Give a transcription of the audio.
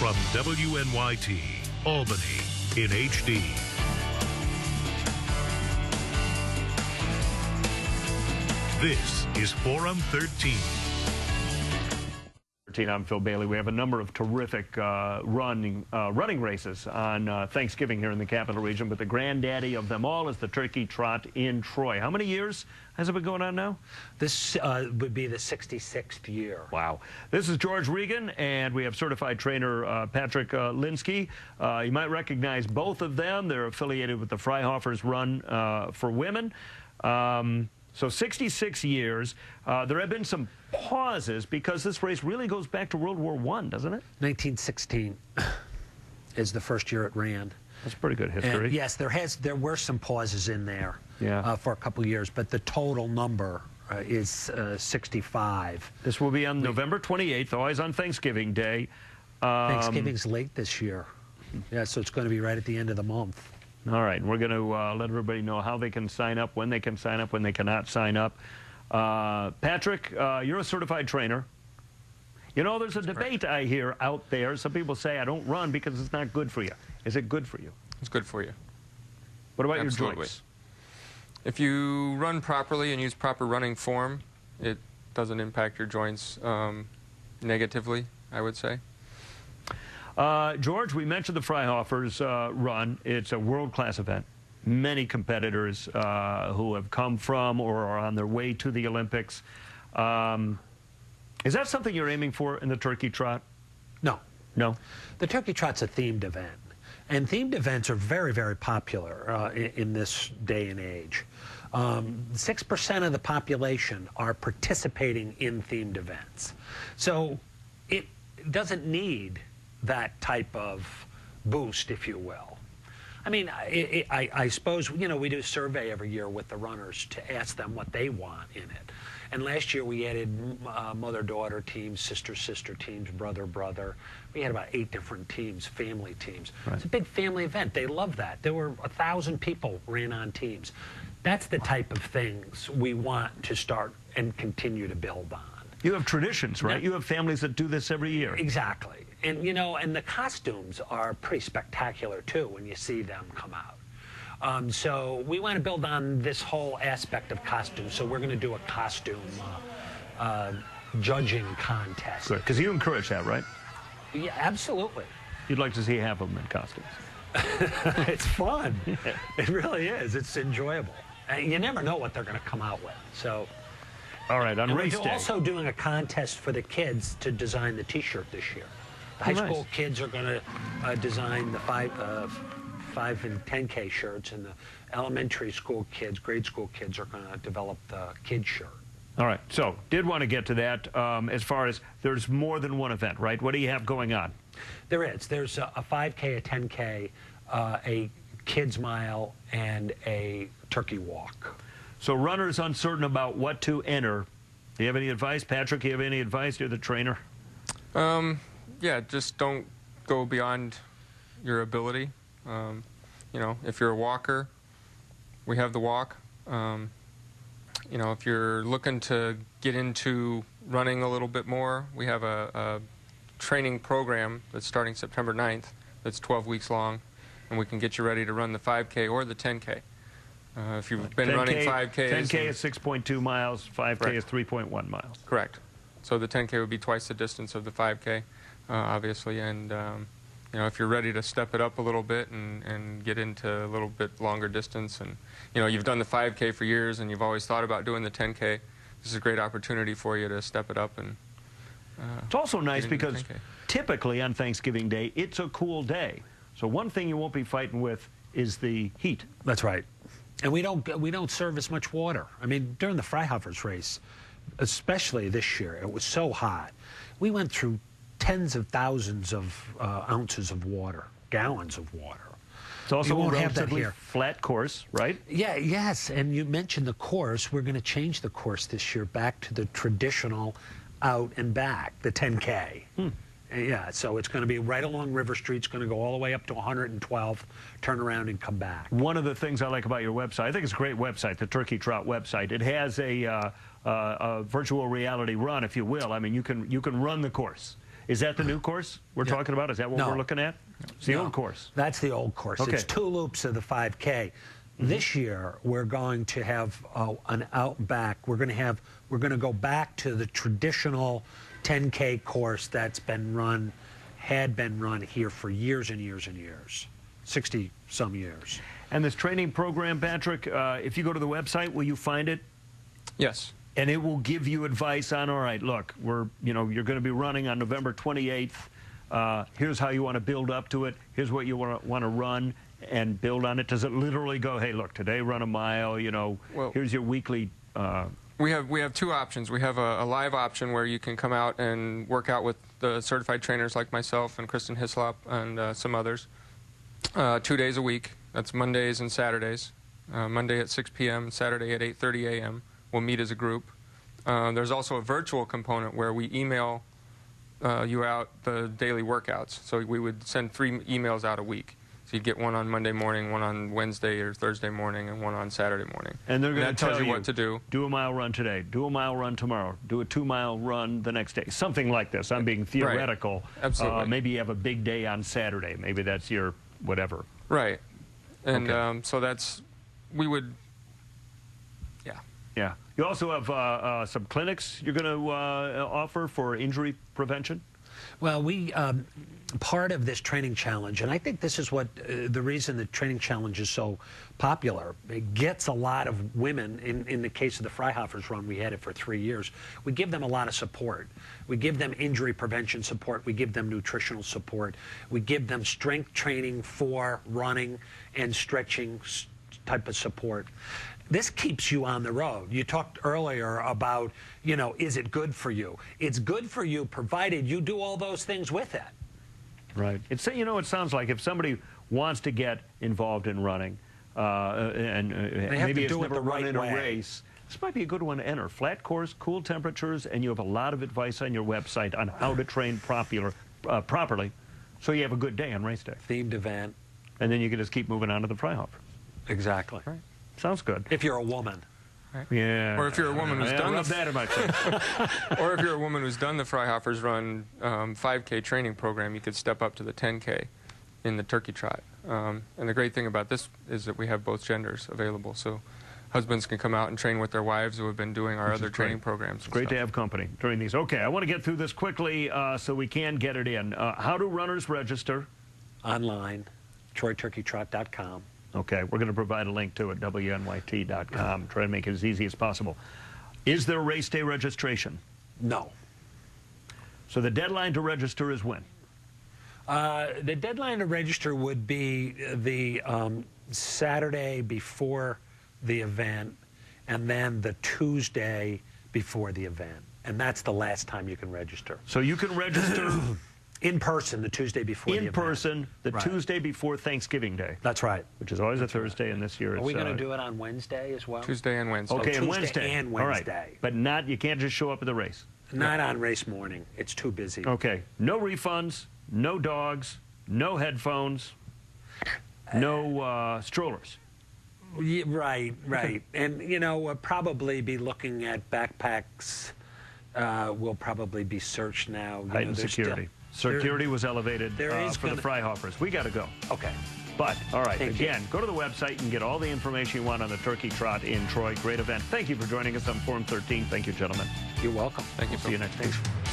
from WNYT, Albany, in HD. This is Forum 13. I'm Phil Bailey. We have a number of terrific running races on Thanksgiving here in the Capital Region, but the granddaddy of them all is the Turkey Trot in Troy. How many years has it been going on now? This would be the 66th year. Wow. This is George Regan, and we have certified trainer Patrick Lynskey. You might recognize both of them. They're affiliated with the Freihofers Run for Women. So 66 years. There have been some pauses because this race really goes back to World War I, doesn't it? 1916 is the first year it ran. That's pretty good history. And yes, there were some pauses in there for a couple of years, but the total number is 65. This will be on November 28th, always on Thanksgiving Day. Thanksgiving's late this year. Yeah, so it's going to be right at the end of the month. All right, and we're going to let everybody know how they can sign up, when they can sign up, when they cannot sign up. Patrick, you're a certified trainer. You know, there's a debate I hear out there. Some people say I don't run because it's not good for you. Is it good for you? It's good for you. What about Absolutely. your joints? If you run properly and use proper running form, it doesn't impact your joints negatively, I would say. George, we mentioned the Freihofers run. It's a world-class event. Many competitors who have come from or are on their way to the Olympics. Is that something you're aiming for in the Turkey Trot? No. No? The Turkey Trot's a themed event. And themed events are very, very popular in this day and age. 6% of the population are participating in themed events. So it doesn't need that type of boost, if you will. I mean, I suppose, you know, we do a survey every year with the runners to ask them what they want in it. And last year we added mother-daughter teams, sister-sister teams, brother-brother. We had about 8 different teams, family teams. Right. It's a big family event. They love that. There were 1,000 people ran on teams. That's the type of things we want to start and continue to build on. You have traditions, right? You have families that do this every year. Exactly. And, you know, and the costumes are pretty spectacular, too, when you see them come out. So we want to build on this whole aspect of costumes. So we're going to do a costume judging contest. Good, because you encourage that, right? Yeah, absolutely. You'd like to see half of them in costumes. It's fun. It really is. It's enjoyable. And you never know what they're going to come out with. So. All right, on race day. We're also doing a contest for the kids to design the T-shirt this year. The high school kids are going to design the 5 and 10K shirts, and the elementary school kids, grade school kids, are going to develop the kid shirt. All right, so did want to get to that as far as there's more than one event, right? What do you have going on? There is. There's a 5K, a 10K, a kids mile, and a turkey walk. So runners uncertain about what to enter. Do you have any advice? Patrick, do you have any advice? You're the trainer. Yeah, just don't go beyond your ability. You know, if you're a walker, we have the walk. You know, if you're looking to get into running a little bit more, we have a training program that's starting September 9th that's 12 weeks long, and we can get you ready to run the 5K or the 10K. If you've been 10K, running 5Ks. 10K is 6.2 miles, 5K Correct. is 3.1 miles. Correct. So the 10K would be twice the distance of the 5K, obviously. And, you know, if you're ready to step it up a little bit and get into a little bit longer distance, and, you know, you've done the 5K for years and you've always thought about doing the 10K, this is a great opportunity for you to step it up. And it's also nice because typically on Thanksgiving Day, it's a cool day. So one thing you won't be fighting with is the heat. That's right. And we don't serve as much water. I mean, during the Freihofers race, especially this year, it was so hot. We went through tens of thousands of ounces of water, gallons of water. It's also a relatively flat course, right? Yeah, yes. And you mentioned the course. We're going to change the course this year back to the traditional out and back, the 10K. Yeah, so it's going to be right along River Street. It's going to go all the way up to 112, turn around and come back. One of the things I like about your website, I think it's a great website, the Turkey Trot website. It has a virtual reality run, if you will. I mean, you can run the course. Is that the new course we're talking about? Is that what No. we're looking at? It's the old course. That's the old course. Okay. It's 2 loops of the 5K. This year, we're going to have an out back. We're going to go back to the traditional 10K course that's had been run here for years and years and years, 60 some years. And this training program, Patrick, if you go to the website, will you find it? Yes. And it will give you advice on, all right, look, you're going to be running on November 28th. Here's how you want to build up to it. Here's what you want to run and build on it. Does it literally go, hey, look, today run a mile, Well, here's your weekly... We have 2 options. We have a live option where you can come out and work out with the certified trainers like myself and Kristen Hislop and some others 2 days a week. That's Mondays and Saturdays. Monday at 6 p.m., Saturday at 8:30 a.m. We'll meet as a group. There's also a virtual component where we email you out the daily workouts. So we would send 3 emails out a week. So you'd get one on Monday morning, one on Wednesday or Thursday morning, and one on Saturday morning. And they're going to tell you what to do. Do a mile run today. Do a mile run tomorrow. Do a 2-mile run the next day. Something like this. I'm being theoretical. Right. Absolutely. Maybe you have a big day on Saturday. Maybe that's your whatever. Right. And Okay. so we would, Yeah. You also have some clinics you're going to offer for injury prevention? Well, part of this training challenge, and I think this is what the reason the training challenge is so popular. It gets a lot of women. In the case of the Freihofers run, we had it for 3 years. We give them a lot of support. We give them injury prevention support. We give them nutritional support. We give them strength training for running and stretching type of support. This keeps you on the road. You talked earlier about, is it good for you? It's good for you provided you do all those things with it. Right. It sounds like if somebody wants to get involved in running and maybe has never run in a race, this might be a good one to enter. Flat course, cool temperatures, and you have a lot of advice on your website on how to train properly so you have a good day on race day. Themed event. And then you can just keep moving on to the Freihofers. Exactly. Right. Sounds good. If you're a woman. Yeah. or if you're a woman who's done that in my face. or if you're a woman who's done the Freihofers Run 5K training program, you could step up to the 10K in the Turkey Trot. And the great thing about this is that we have both genders available, so husbands can come out and train with their wives who have been doing our other training programs. It's great to have company during these. Okay, I want to get through this quickly so we can get it in. How do runners register? Online, TroyTurkeyTrot.com. Okay, we're going to provide a link to it, WNYT.com. Try to make it as easy as possible. Is there race day registration? No. So the deadline to register is when? The deadline to register would be the Saturday before the event and then the Tuesday before the event. And that's the last time you can register. So you can register in person the Tuesday before the event. in person the Right. Tuesday before Thanksgiving Day. That's right. Which is always a Thursday, and this year Are it's... we going to do it on Wednesday as well? Tuesday and Wednesday. Okay, and Tuesday Wednesday. and All Wednesday. right. But not, you can't just show up at the race. Not on race morning. It's too busy. Okay. No refunds, no dogs, no headphones, no strollers. Yeah, right. And, we'll probably be looking at backpacks. We'll probably be searched now. Heightened there's security. still- Security was elevated for the gonna- Freihofers. We got to go. Okay. But, all right, Thank you. again, go to the website and get all the information you want on the Turkey Trot in Troy. Great event. Thank you for joining us on Forum 13. Thank you, gentlemen. You're welcome. Thank you. See you next week. Thanks.